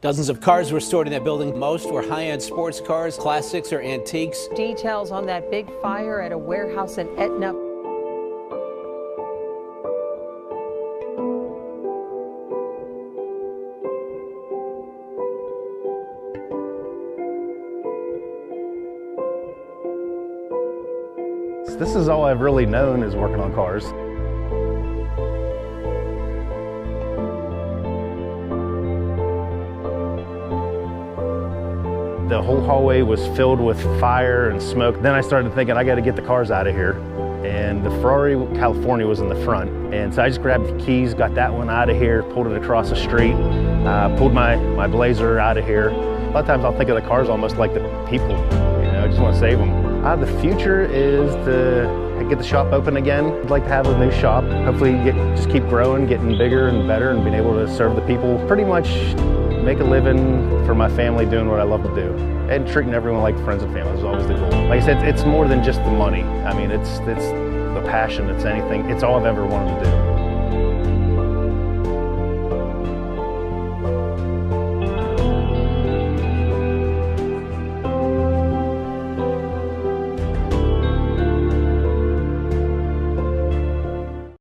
Dozens of cars were stored in that building. Most were high-end sports cars, classics, or antiques. Details on that big fire at a warehouse in Etna. This is all I've really known, is working on cars. The whole hallway was filled with fire and smoke. Then I started thinking, I got to get the cars out of here. And the Ferrari California was in the front. And so I just grabbed the keys, got that one out of here, pulled it across the street, pulled my Blazer out of here. A lot of times I'll think of the cars almost like the people. You know, I just want to save them. The future is to get the shop open again. I'd like to have a new shop. Hopefully just keep growing, getting bigger and better, and being able to serve the people. Pretty much make a living for my family doing what I love to do. And treating everyone like friends and family is always the goal. Like I said, it's more than just the money. I mean, it's the passion, it's anything. It's all I've ever wanted to do.